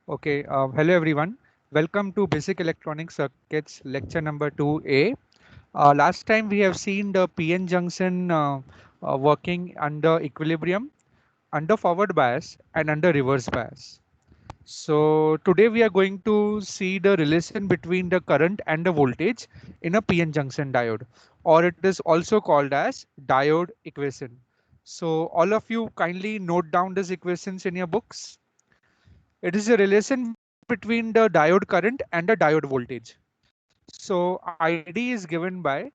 Okay, hello everyone. Welcome to Basic Electronic Circuits lecture number 2A. Last time we have seen the PN junction working under equilibrium, under forward bias and under reverse bias. So today we are going to see the relation between the current and the voltage in a PN junction diode, or it is also called as diode equation. So all of you kindly note down these equations in your books. It is a relation between the diode current and the diode voltage. So ID is given by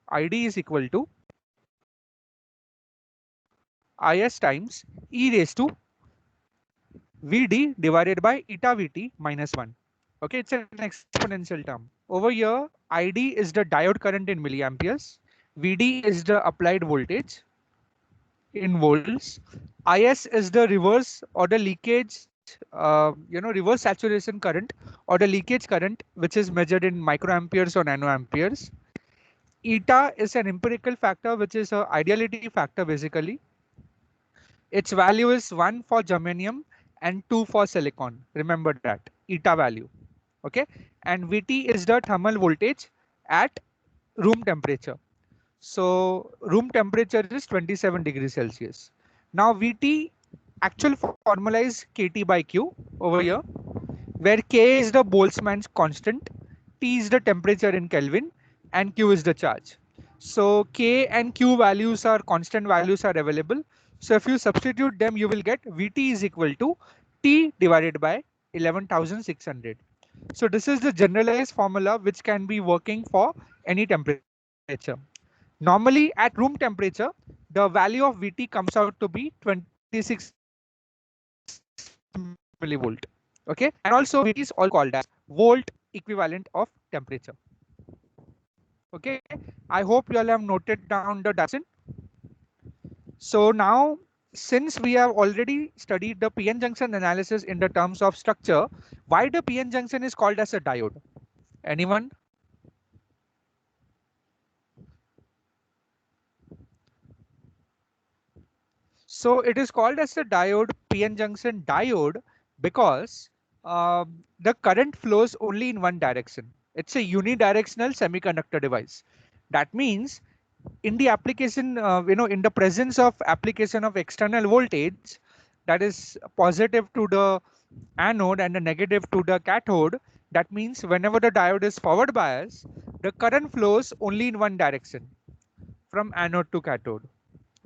ID is equal to Is times e raised to Vd divided by eta Vt minus 1. Okay, it's an exponential term. Over here, ID is the diode current in milliamperes. Vd is the applied voltage in volts. Is is the reverse or the leakage, reverse saturation current or the leakage current, which is measured in microamperes or nanoamperes. Eta is an empirical factor, which is a ideality factor basically. Its value is 1 for germanium and 2 for silicon. Remember that eta value. Okay, and Vt is the thermal voltage at room temperature. So room temperature is 27 degrees Celsius. Now Vt actual formula is kT by Q over here, where K is the Boltzmann's constant, T is the temperature in Kelvin, and Q is the charge. So K and Q values are constant values are available. So if you substitute them, you will get Vt is equal to T divided by 11,600. So this is the generalized formula which can be working for any temperature. Normally at room temperature, the value of Vt comes out to be 26 millivolt. Okay, and also Vt is also called as volt equivalent of temperature. Okay, I hope you all have noted down the direction. So now, since we have already studied the PN junction analysis in the terms of structure, why the PN junction is called as a diode? Anyone? So it is called as a diode, PN junction diode, because the current flows only in one direction. It's a unidirectional semiconductor device. That means in the application, in the presence of application of external voltage, that is positive to the anode and the negative to the cathode, that means whenever the diode is forward bias, the current flows only in one direction from anode to cathode.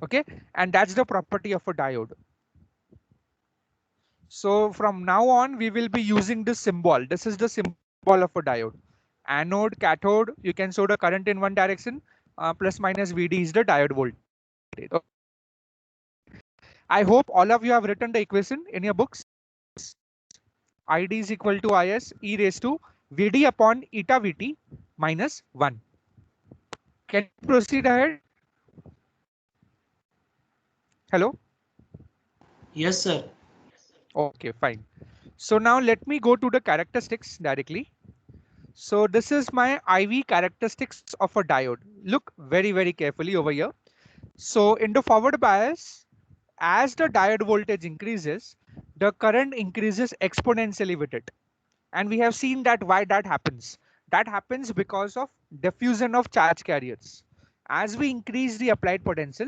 Okay, and that's the property of a diode. So from now on, we will be using this symbol. This is the symbol of a diode. Anode, cathode, you can show the current in one direction. Plus minus Vd is the diode voltage. Okay. I hope all of you have written the equation in your books. ID is equal to Is e raised to Vd upon eta Vt minus 1. Can you proceed ahead? Hello? Yes, sir. Okay, fine. So now let me go to the characteristics directly. So this is my IV characteristics of a diode. Look very carefully over here. So in the forward bias, as the diode voltage increases, the current increases exponentially with it. And we have seen that why that happens. That happens because of diffusion of charge carriers. As we increase the applied potential,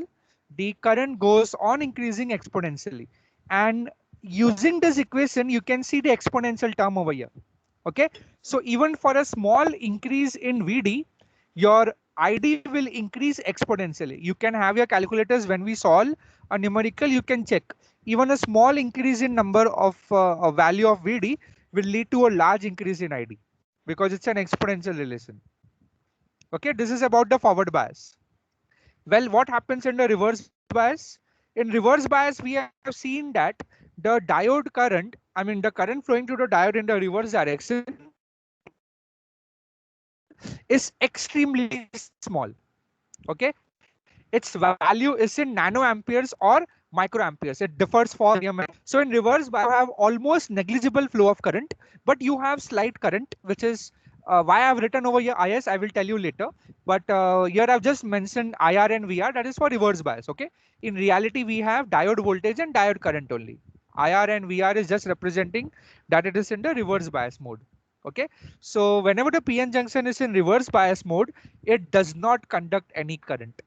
the current goes on increasing exponentially. And using this equation, you can see the exponential term over here. Okay, so even for a small increase in Vd, your ID will increase exponentially. You can have your calculators when we solve a numerical, you can check. Even a small increase in number of a value of Vd will lead to a large increase in ID because it's an exponential relation. Okay, this is about the forward bias. Well, what happens in the reverse bias? In reverse bias, we have seen that the diode current, the current flowing to the diode in the reverse direction is extremely small. Okay, its value is in nanoamperes or microamperes. It differs for germanium. So in reverse bias, you have almost negligible flow of current, but you have slight current, which is why I've written over here IS. I will tell you later. But here I've just mentioned IR and VR. That is for reverse bias. Okay. In reality, we have diode voltage and diode current only. IR and VR is just representing that it is in the reverse bias mode. Okay, so whenever the PN junction is in reverse bias mode, it does not conduct any current.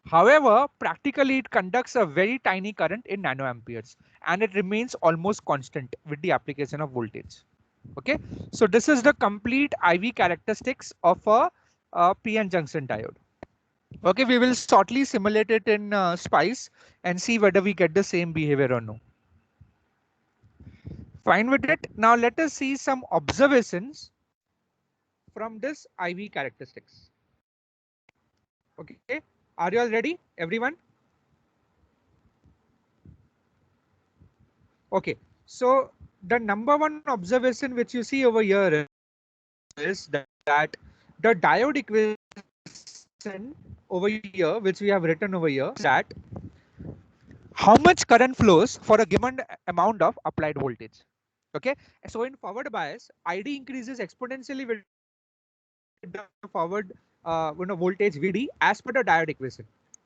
However, practically it conducts a very tiny current in nanoamperes, and it remains almost constant with the application of voltage. Okay, so this is the complete IV characteristics of a PN junction diode. Okay, we will shortly simulate it in SPICE and see whether we get the same behavior or no. Fine with it. Now let us see some observations from this IV characteristics. Okay, are you all ready, everyone? Okay, so the number one observation which you see over here is that the diode equation over here, which we have written over here, is that how much current flows for a given amount of applied voltage. Okay, so in forward bias, ID increases exponentially with the forward voltage VD as per the diode equation.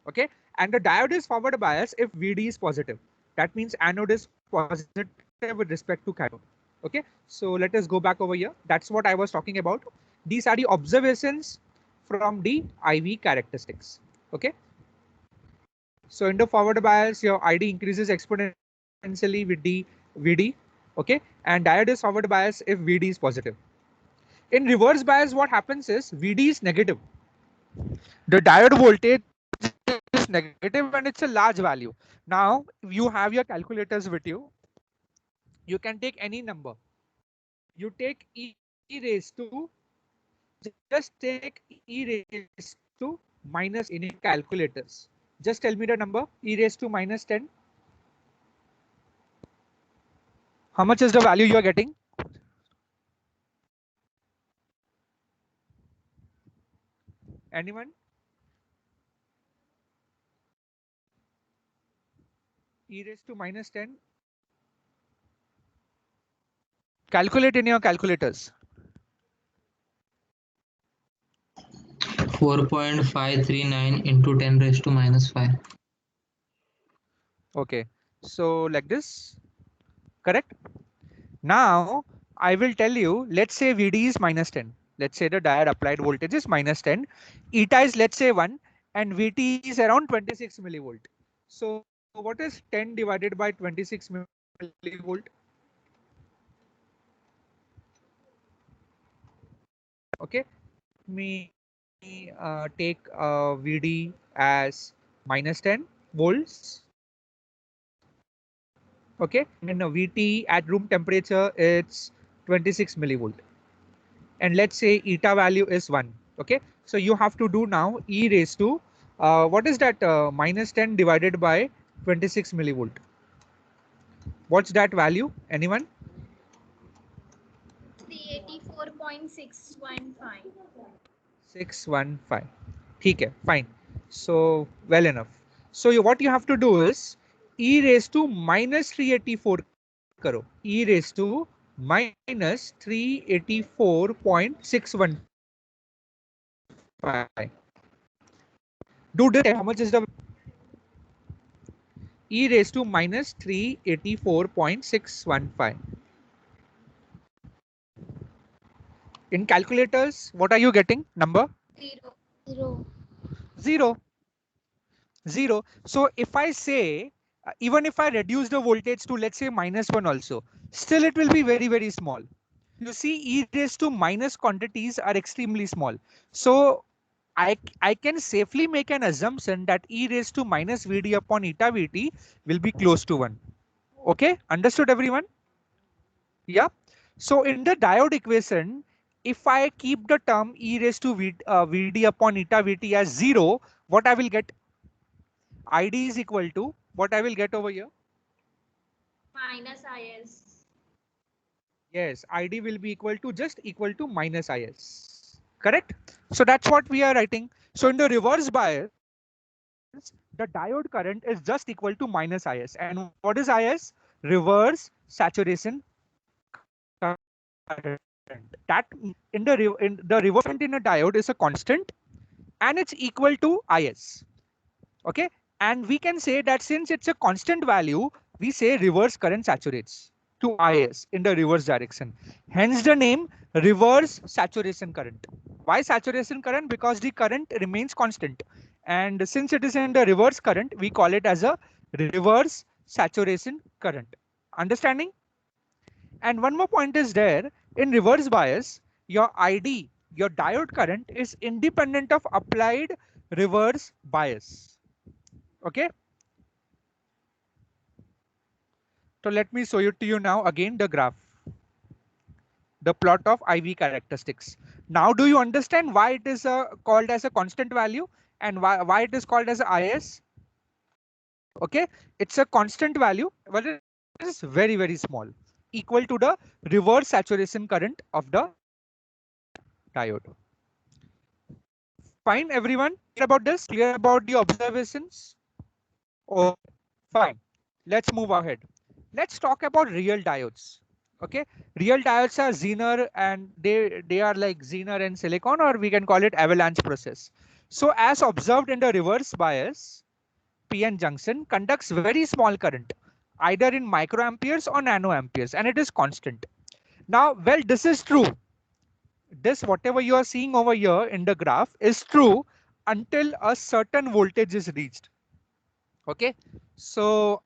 Okay, and the diode is forward bias if VD is positive. That means anode is positive with respect to cathode. Okay, so let us go back over here. That's what I was talking about. These are the observations from the IV characteristics. Okay, so in the forward bias, your ID increases exponentially with the VD. Okay, and diode is forward bias if VD is positive. In reverse bias, what happens is VD is negative. The diode voltage is negative and it's a large value. Now you have your calculators with you. You can take any number. You take e raised to, just take e raised to minus in your calculators. Just tell me the number, e raised to minus 10. How much is the value you are getting? Anyone? E raised to minus 10. Calculate in your calculators. 4.539 into 10 raised to minus 5. Okay, so like this, correct? Now I will tell you, let's say VD is minus 10. Let's say the diode applied voltage is minus 10. Eta is let's say 1 and VT is around 26 millivolt. So what is 10 divided by 26 millivolt? Okay, me take VD as minus 10 volts. Okay, and VT at room temperature it's 26 millivolt. And let's say eta value is 1. Okay, so you have to do now e raised to what is that minus 10 divided by 26 millivolt. What's that value? Anyone? 384.615. 615. Okay, fine. So well enough. So what you have to do is e raised to minus 384 karo. E raised to minus 384.615. Do this. How much is the e raised to minus 384.615? In calculators, what are you getting? Number? 0. 0. 0. So if I say, even if I reduce the voltage to let's say minus 1 also, still it will be very, very small. You see, e raised to minus quantities are extremely small. So I can safely make an assumption that e raised to minus VD upon eta VT will be close to 1. Okay, understood everyone? Yeah. So in the diode equation, if I keep the term e raised to VD upon eta VT as 0, what I will get? ID is equal to what I will get over here? Minus IS. Yes, ID will be equal to just equal to minus IS. Correct? So that's what we are writing. So in the reverse bias, the diode current is just equal to minus IS. And what is IS? Reverse saturation current. That in the reverse current in a diode is a constant and it's equal to IS. Okay, and we can say that since it's a constant value, we say reverse current saturates to IS in the reverse direction. Hence the name reverse saturation current. Why saturation current? Because the current remains constant. And since it is in the reverse current, we call it as a reverse saturation current. Understanding? And one more point is there, in reverse bias, your ID, your diode current is independent of applied reverse bias. Okay. So let me show you to you now again the graph, the plot of IV characteristics. Now do you understand why it is called as a constant value and why it is called as IS? Okay, it's a constant value, but it is very, very small, equal to the reverse saturation current of the diode. Fine, everyone, clear about this? Clear about the observations? Oh, fine. Let's move ahead. Let's talk about real diodes. Okay, real diodes are Zener, and they are like Zener and silicon, or we can call it avalanche process. So as observed in the reverse bias, PN junction conducts very small current, either in microamperes or nanoamperes, and it is constant. Now, well, this is true. This, whatever you are seeing over here in the graph, is true until a certain voltage is reached. Okay, so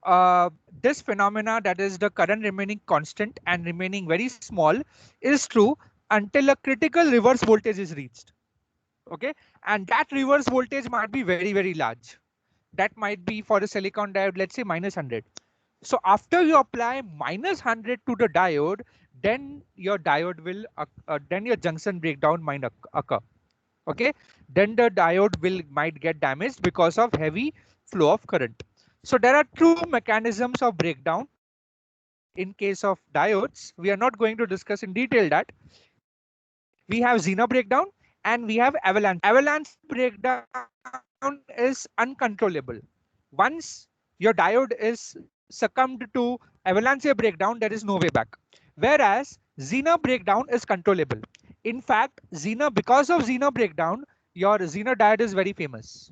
this phenomena, that is the current remaining constant and remaining very small, is true until a critical reverse voltage is reached. Okay, and that reverse voltage might be very, very large. That might be for a silicon diode, let's say -100. So after you apply -100 to the diode, then your diode will then your junction breakdown might occur. Okay, then the diode might get damaged because of heavy flow of current. So there are two mechanisms of breakdown in case of diodes. We are not going to discuss in detail that. We have Zener breakdown and we have avalanche. Avalanche breakdown is uncontrollable. Once your diode is succumbed to avalanche breakdown, there is no way back. Whereas Zener breakdown is controllable. In fact, because of Zener breakdown, your Zener diode is very famous.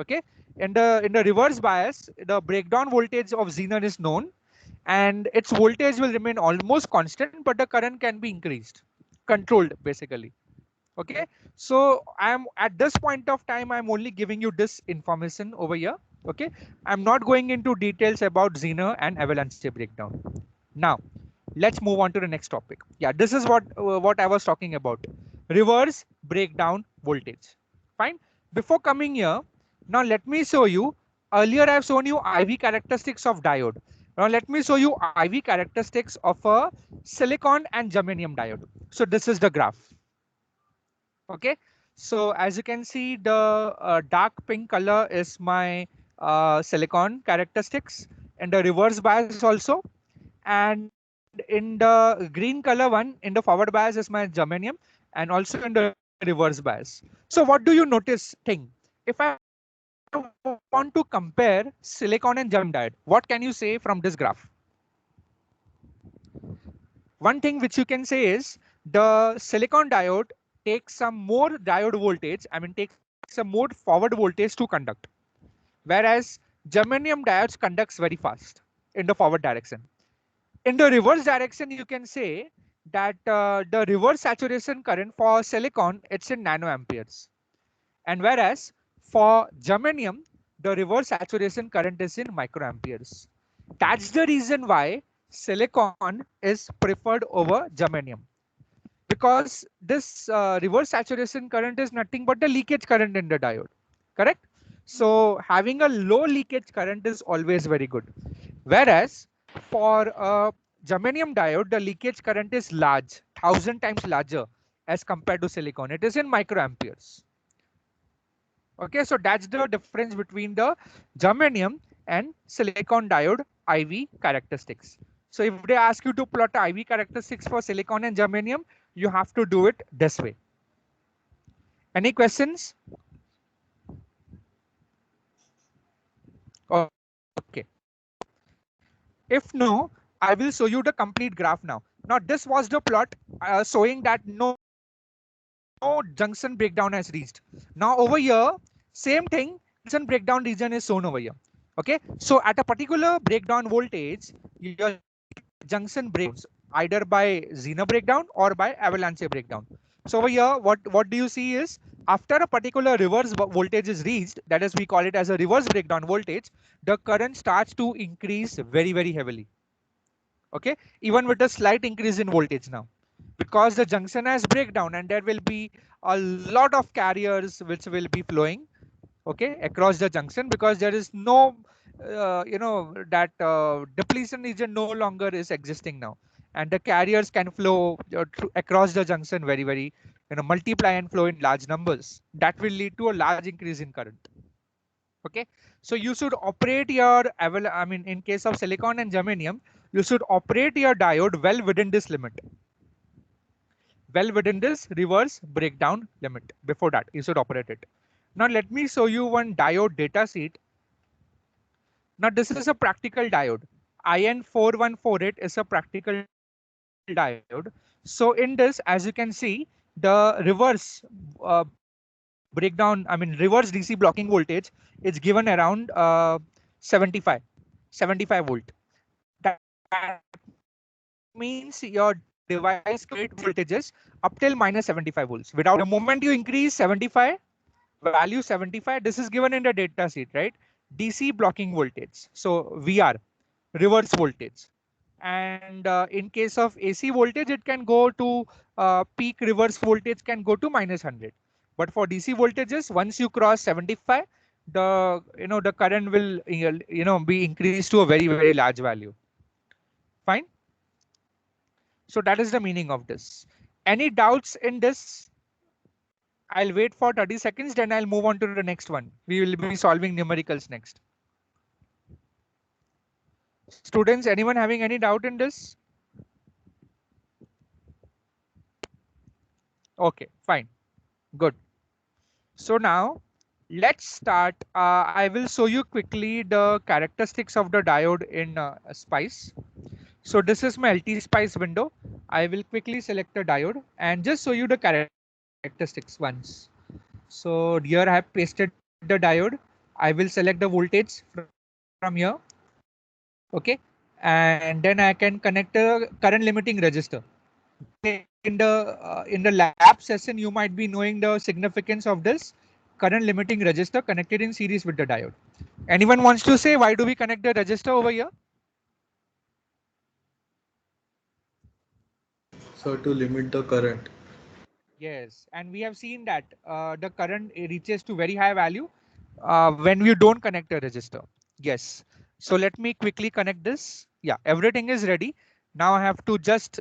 Okay, in the reverse bias, the breakdown voltage of Zener is known, and its voltage will remain almost constant, but the current can be increased, controlled basically. Okay, so I'm at this point of time, I'm only giving you this information over here. Okay, I'm not going into details about Zener and avalanche breakdown. Now let's move on to the next topic. Yeah, this is what I was talking about, reverse breakdown voltage. Fine. Before coming here, now let me show you. Earlier I've shown you IV characteristics of diode. Now let me show you IV characteristics of a silicon and germanium diode. So this is the graph. Okay, so as you can see, the dark pink color is my silicon characteristics, and the reverse bias also. And in the green color one, in the forward bias, is my germanium, and also in the reverse bias. So what do you notice thing? If I want to compare silicon and germanium diode, what can you say from this graph? One thing which you can say is the silicon diode takes some more diode voltage, takes some more forward voltage to conduct. Whereas germanium diodes conducts very fast in the forward direction. In the reverse direction, you can say that the reverse saturation current for silicon, it's in nanoamperes. And whereas for germanium, the reverse saturation current is in microamperes. That's the reason why silicon is preferred over germanium, because this reverse saturation current is nothing but the leakage current in the diode, correct? So having a low leakage current is always very good. Whereas for a germanium diode, the leakage current is large, 1,000 times larger as compared to silicon. It is in microamperes. Okay, so that's the difference between the germanium and silicon diode IV characteristics. So if they ask you to plot IV characteristics for silicon and germanium, you have to do it this way. Any questions? Okay. If no, I will show you the complete graph now. Now this was the plot showing that no junction breakdown has reached. Now over here, same thing, junction breakdown region is shown over here. Okay, so at a particular breakdown voltage, your junction breaks either by Zener breakdown or by avalanche breakdown. So over here, what do you see is after a particular reverse voltage is reached, that is we call it as a reverse breakdown voltage, the current starts to increase very heavily. Okay, even with a slight increase in voltage now, because the junction has breakdown and there will be a lot of carriers which will be flowing, okay, across the junction, because there is no that depletion region no longer is existing now, and the carriers can flow across the junction very multiply and flow in large numbers. That will lead to a large increase in current. Okay, so you should operate your in case of silicon and germanium, you should operate your diode well within this limit, well within this reverse breakdown limit. Before that you should operate it. Now let me show you one diode data sheet. Now this is a practical diode. IN4148 is a practical diode. So in this, as you can see, the reverse breakdown, reverse DC blocking voltage is given around 75, 75 volt. That means your device can operate voltages up till minus 75 volts without any load. The moment you increase 75, value 75, this is given in the data sheet, right? DC blocking voltage. So VR, reverse voltage. And in case of AC voltage, it can go to peak reverse voltage can go to minus 100. But for DC voltages, once you cross 75, the current will be increased to a very large value. Fine. So that is the meaning of this. Any doubts in this? I'll wait for 30 seconds, then I'll move on to the next one. We will be solving numericals next. Students, anyone having any doubt in this? Okay, fine, good. So now let's start. I will show you quickly the characteristics of the diode in SPICE. So this is my LT SPICE window. I will quickly select the diode and just show you the characteristics once. So here I have pasted the diode. I will select the voltage from here. Okay. And then I can connect a current limiting resistor. In the lab session, you might be knowing the significance of this current limiting resistor connected in series with the diode. Anyone wants to say why do we connect the resistor over here? So to limit the current. Yes, and we have seen that the current reaches to very high value when we don't connect a resistor. Yes. So let me quickly connect this. Yeah, everything is ready. Now I have to just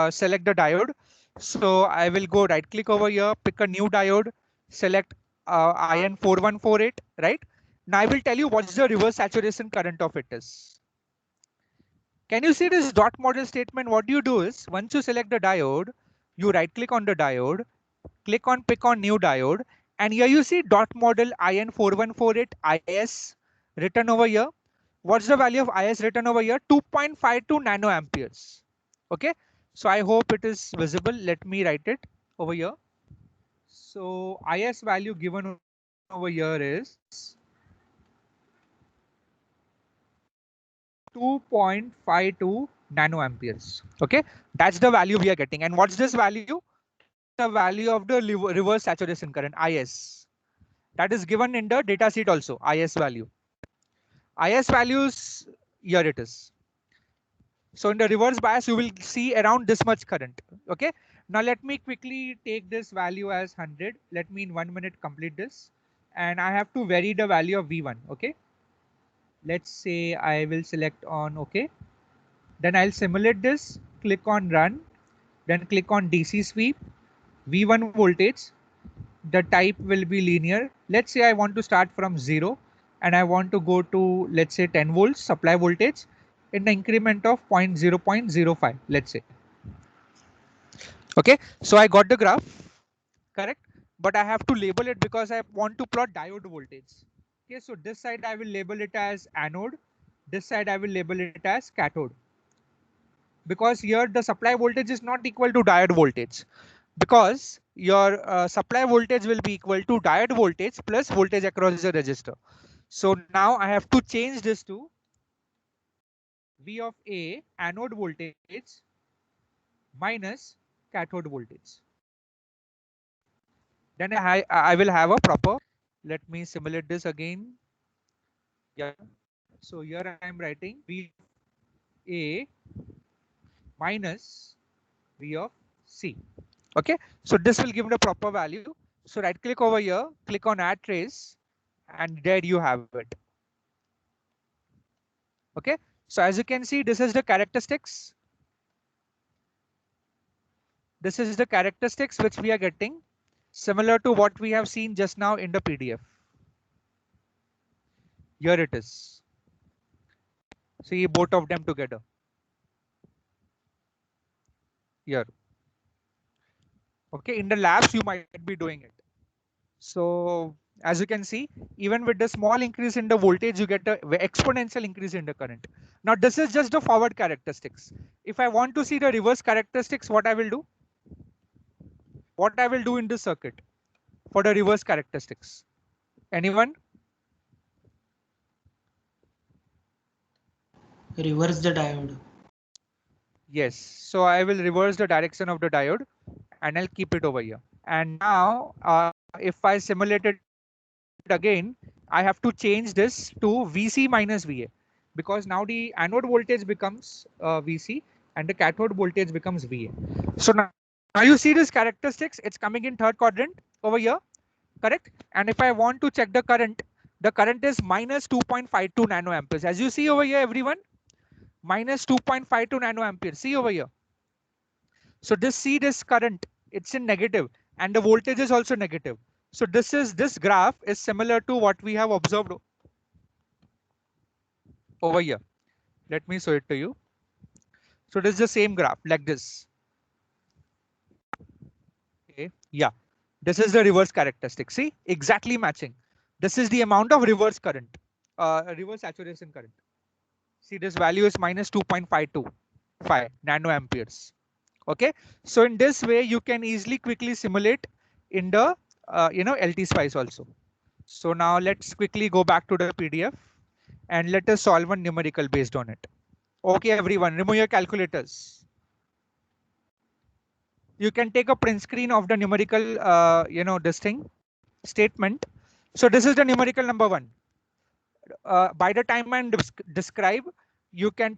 select the diode. So I will go right click over here, pick a new diode, select IN4148, right? Now I will tell you what's the reverse saturation current of it is. Can you see this dot model statement? What you do is once you select the diode, you right click on the diode, click on pick on new diode, and here you see dot model IN4148 IS written over here. What's the value of IS written over here? 2.52 nanoamperes. Okay, so I hope it is visible. Let me write it over here. So IS value given over here is 2.52 nanoamperes. Okay, that's the value we are getting. And what's this value? This is the value of the reverse saturation current, IS. That is given in the data sheet also, IS value. IS values, here it is. So in the reverse bias, you will see around this much current. Okay. Now let me quickly take this value as 100. Let me in 1 minute complete this. And I have to vary the value of V1. Okay. Let's say I will select on OK. Then I'll simulate this, click on run, then click on DC sweep, V1 voltage. The type will be linear. Let's say I want to start from 0 and I want to go to, let's say 10 volts supply voltage in the increment of 0.05, let's say. Okay, so I got the graph, correct? But I have to label it because I want to plot diode voltage. Okay, so this side I will label it as anode. This side I will label it as cathode. Because here the supply voltage is not equal to diode voltage. Because your supply voltage will be equal to diode voltage plus voltage across the resistor. So now I have to change this to V of A anode voltage minus cathode voltage. Then I will have a proper, let me simulate this again. Yeah. So here I am writing V of A minus V of C. Okay. So this will give the proper value. So right click over here, click on add trace, and there you have it. Okay. So as you can see, this is the characteristics. This is the characteristics which we are getting, similar to what we have seen just now in the PDF. Here it is. See both of them together. Here. Okay, in the labs you might be doing it. So as you can see, even with the small increase in the voltage, you get an exponential increase in the current. Now this is just the forward characteristics. If I want to see the reverse characteristics, what I will do? What I will do in this circuit for the reverse characteristics? Anyone? Reverse the diode. Yes. So I will reverse the direction of the diode and I'll keep it over here. And now if I simulate it again, I have to change this to VC minus VA, because now the anode voltage becomes VC and the cathode voltage becomes VA. So now you see this characteristics, it's coming in third quadrant over here, correct? And if I want to check the current is minus 2.52 nanoamperes. As you see over here, everyone, minus 2.52 nanoamperes. See over here. So this current, it's in negative and the voltage is also negative. So this graph is similar to what we have observed over here. Let me show it to you. So this is the same graph like this. Okay, yeah, this is the reverse characteristic. See, exactly matching. This is the amount of reverse current, reverse saturation current. See, this value is minus 2.525 nanoamperes. Okay, so in this way you can easily quickly simulate in the LT spice also. So now let's quickly go back to the PDF and let us solve one numerical based on it. Okay, everyone, remove your calculators. You can take a print screen of the numerical this thing statement. So this is the numerical number 1. By the time I describe, you can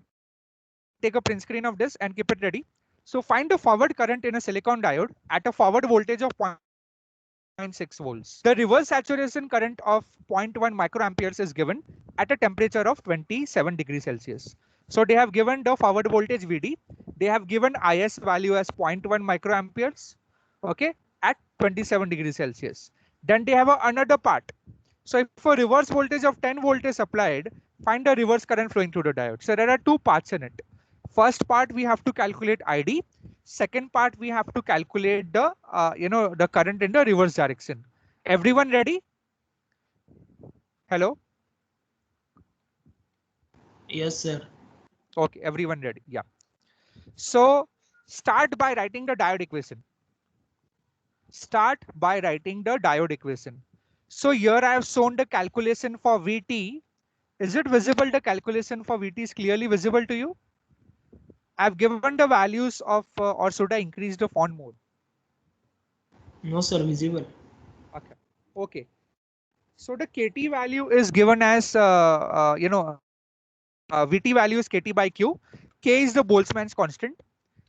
take a print screen of this and keep it ready. So find the forward current in a silicon diode at a forward voltage of 0.6 volts. The reverse saturation current of 0.1 microamperes is given at a temperature of 27 degrees Celsius. So they have given the forward voltage VD. They have given IS value as 0.1 microamperes, okay, at 27 degrees Celsius. Then they have another part. So if a reverse voltage of 10 volt is applied, find the reverse current flowing through the diode. So there are two parts in it. First part, we have to calculate ID. Second part, we have to calculate the the current in the reverse direction. Everyone ready? Hello? Yes, sir. Okay, everyone ready? Yeah. So start by writing the diode equation. Start by writing the diode equation. So here I have shown the calculation for VT. Is it visible? The calculation for VT is clearly visible to you? I've given the values of, or should I increase the font more? No, sir, visible. Okay. Okay. So the KT value is given as, VT value is KT by Q. K is the Boltzmann's constant.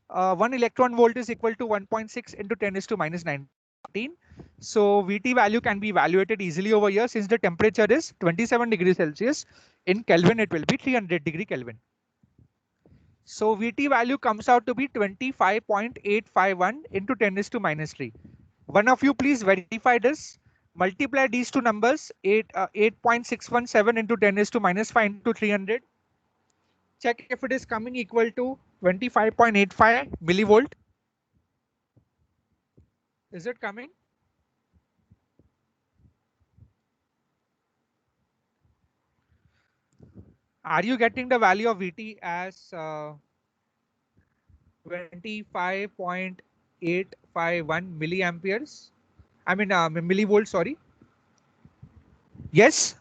1 electron volt is equal to 1.6 into 10 is to minus 19. So VT value can be evaluated easily over here. Since the temperature is 27 degrees Celsius, in Kelvin it will be 300 degree Kelvin. So VT value comes out to be 25.851 into 10 is to minus 3. One of you please verify this. Multiply these two numbers, 8.617 into 10 is to minus 5 into 300. Check if it is coming equal to 25.85 millivolt. Is it coming? Are you getting the value of VT as 25.851 milliamperes? I mean millivolts, sorry. Yes?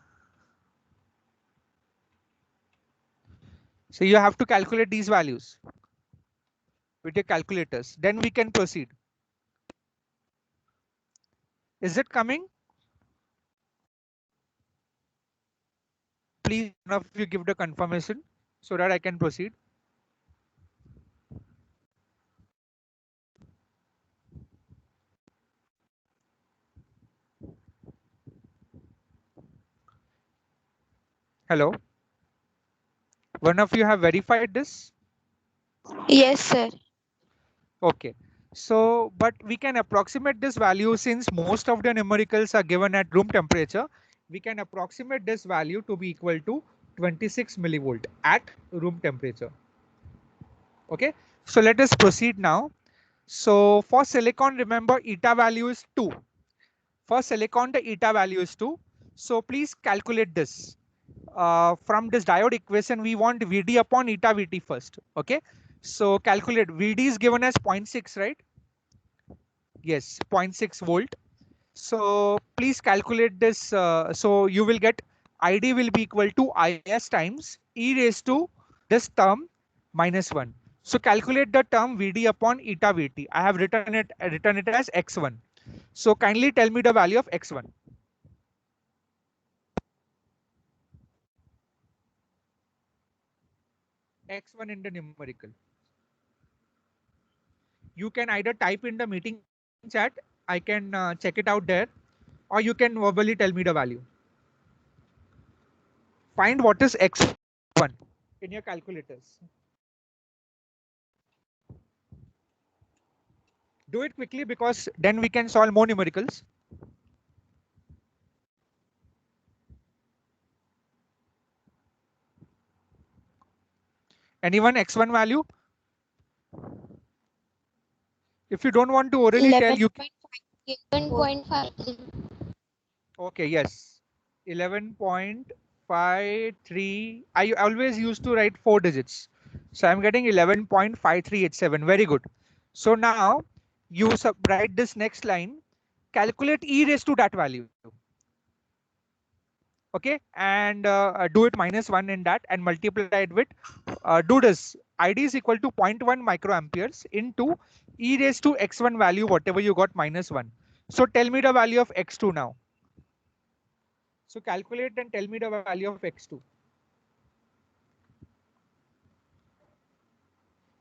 So you have to calculate these values with your calculators. Then we can proceed. Is it coming? Please, one of you give the confirmation so that I can proceed. Hello. One of you have verified this? Yes, sir. Okay. So, but we can approximate this value since most of the numericals are given at room temperature. We can approximate this value to be equal to 26 millivolt at room temperature. Okay. So let us proceed now. So for silicon, remember eta value is 2. For silicon, the eta value is 2. So please calculate this. From this diode equation, we want Vd upon eta Vt first. Okay. So calculate Vd is given as 0.6, right? Yes, 0.6 volt. So please calculate this. So you will get ID will be equal to Is times e raised to this term minus 1. So calculate the term Vd upon eta Vt. I have written it as x1. So kindly tell me the value of x1. X1 in the numerical. You can either type in the meeting chat. I can check it out there, or you can verbally tell me the value. Find what is x1 in your calculators. Do it quickly because then we can solve more numericals. Anyone x1 value? If you don't want to orally tell, you can. 11.5. Okay, yes. 11.53. I always used to write 4 digits. So I'm getting 11.5387. Very good. So now you write this next line. Calculate e raised to that value. Okay, and do it minus 1 in that and multiply it with do this. ID is equal to 0.1 microamperes into e raised to x1 value, whatever you got, minus 1. So tell me the value of x2 now. So calculate and tell me the value of x2.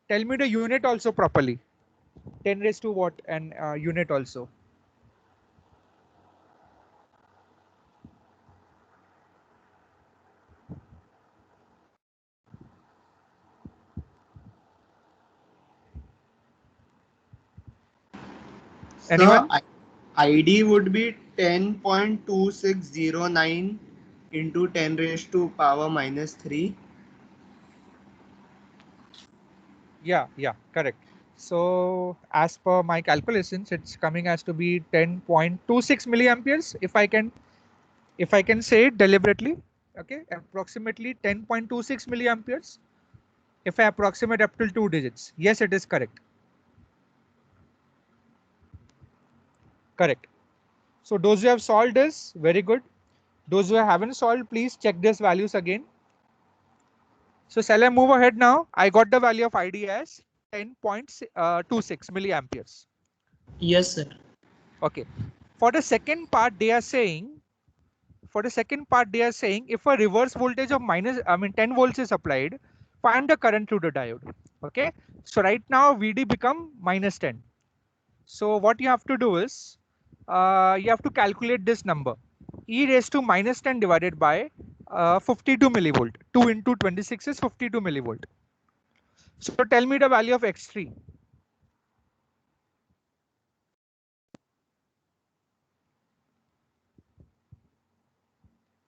Tell me the unit also properly. 10 raised to what and unit also. Sir, Anyone? ID would be 10.2609 into 10 raised to power minus 3. Yeah, correct. So as per my calculations, it's coming as to be 10.26 milliamperes. If I can say it deliberately, okay, approximately 10.26 milliamperes. If I approximate up till 2 digits, yes, it is correct. Correct. So those who have solved this, very good. Those who haven't solved, please check these values again. So shall I move ahead now? I got the value of ID as 10.26 milliamperes. Yes, sir. Okay. For the second part, they are saying, if a reverse voltage of 10 volts is applied, find the current through the diode. Okay. So right now VD become minus 10. So what you have to do is, you have to calculate this number. E raised to minus 10 divided by 52 millivolt. 2 into 26 is 52 millivolt. So tell me the value of X3.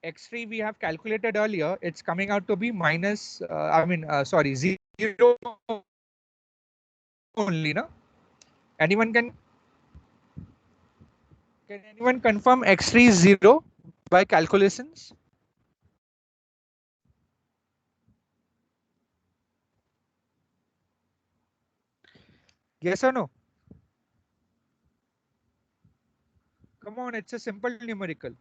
X3 we have calculated earlier. It's coming out to be minus, sorry, 0 only, no? Anyone can anyone confirm X3 is 0 by calculations? Yes or no? Come on, it's a simple numerical.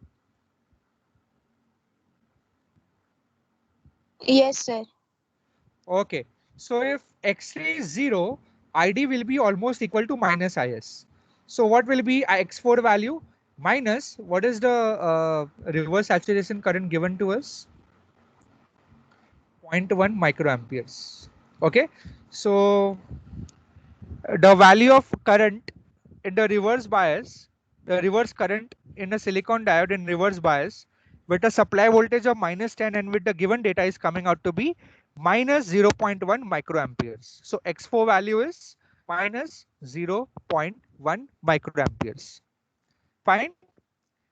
Yes, sir. Okay. So if X3 is 0, ID will be almost equal to minus IS. So what will be X4 value minus what is the reverse saturation current given to us? 0.1 microamperes. Okay. So the value of current in the reverse bias, the reverse current in a silicon diode in reverse bias with a supply voltage of minus 10 and with the given data is coming out to be minus 0.1 microamperes. So X4 value is minus 0.1 microamperes. Fine.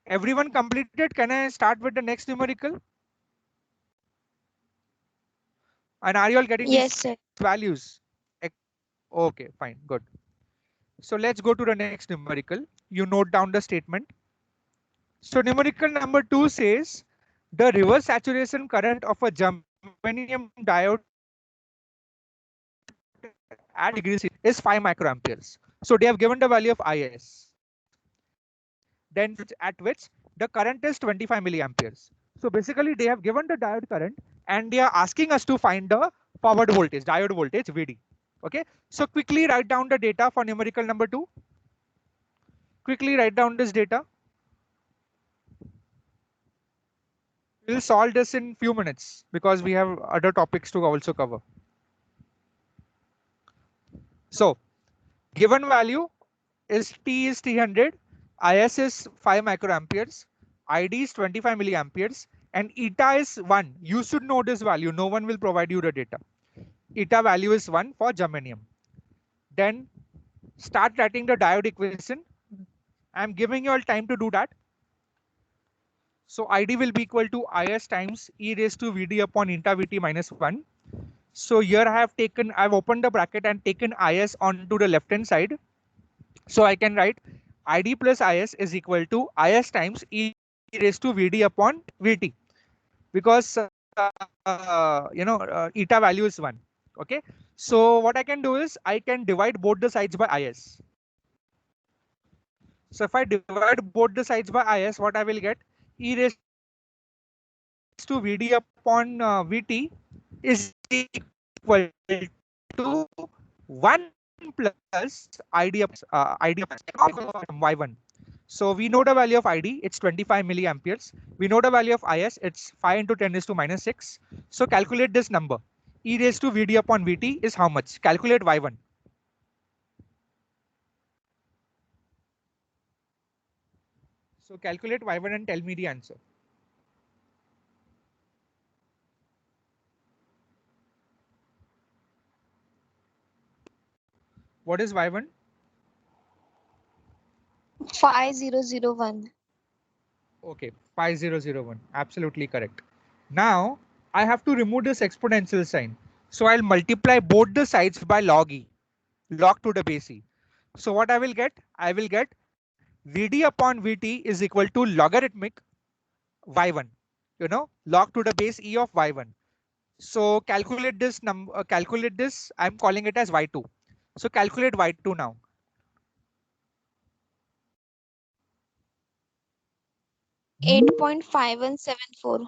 Everyone completed. Can I start with the next numerical? And are you all getting Yes, these sir. values? Okay, fine, good. So let's go to the next numerical. You note down the statement. So numerical number 2 says the reverse saturation current of a germanium diode at degree C is 5 microamperes. So they have given the value of IS. Then at which the current is 25 milliamperes. So basically they have given the diode current and they are asking us to find the forward voltage, diode voltage VD. Okay. So quickly write down the data for numerical number 2. Quickly write down this data. We'll solve this in few minutes because we have other topics to also cover. So given value is T is 300, IS is 5 microamperes, ID is 25 milliamperes, and eta is 1. You should know this value. No one will provide you the data. Eta value is 1 for germanium. Then start writing the diode equation. I'm giving you all time to do that. So ID will be equal to IS times E raised to VD upon eta VT minus 1. So here I've opened the bracket and taken IS onto the left hand side. So I can write ID plus IS is equal to IS times E raised to VD upon VT because eta value is 1. Okay. So what I can do is I can divide both the sides by IS. So if I divide both the sides by IS, what I will get? E raised to VD upon VT is equal to 1 plus ID Y1. So we know the value of ID, it's 25 milliamperes. We know the value of IS, it's 5 into 10 is to minus 6. So calculate this number. E raised to VD upon VT is how much? Calculate Y1. So calculate Y1 and tell me the answer. What is Y1? 5001. Okay, 5001. Absolutely correct. Now I have to remove this exponential sign. So I'll multiply both the sides by log E, log to the base E. So what I will get? I will get VD upon VT is equal to logarithmic Y1, log to the base E of Y1. So calculate this number, calculate this, I'm calling it as Y2. So calculate Y2 now. Hmm? 8.5174.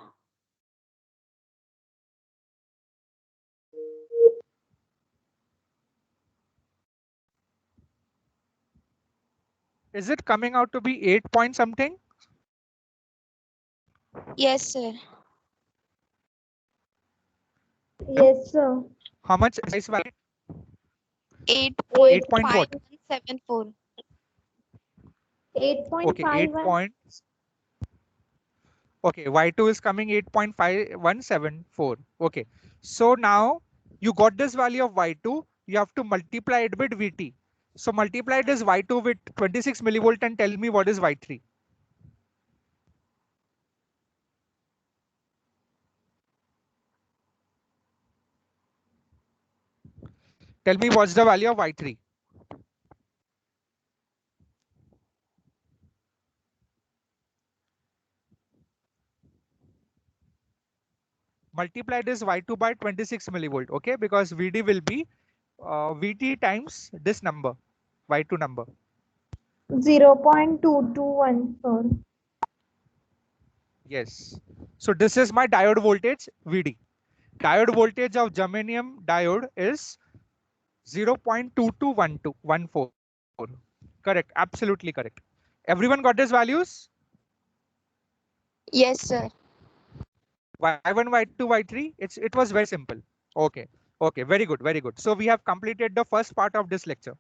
Is it coming out to be 8 point something? Yes, sir. Yes, sir. How much is value? 8 point what? 8.5174. Okay, 8 8.51. point. Okay, Y2 is coming 8.5174. Okay, so now you got this value of Y2. You have to multiply it with VT. So multiply this Y2 with 26 millivolt and tell me what is Y3. Tell me what's the value of Y3. Multiply this Y2 by 26 millivolt. Okay, because VD will be VT times this number, Y2 number. 0.221, sir. Yes. So this is my diode voltage VD. diode voltage of germanium diode is 0.221214. Correct, absolutely correct. Everyone got these values? Yes, sir. Y1, Y2, Y3, it was very simple. Okay, okay, very good, very good. So we have completed the first part of this lecture.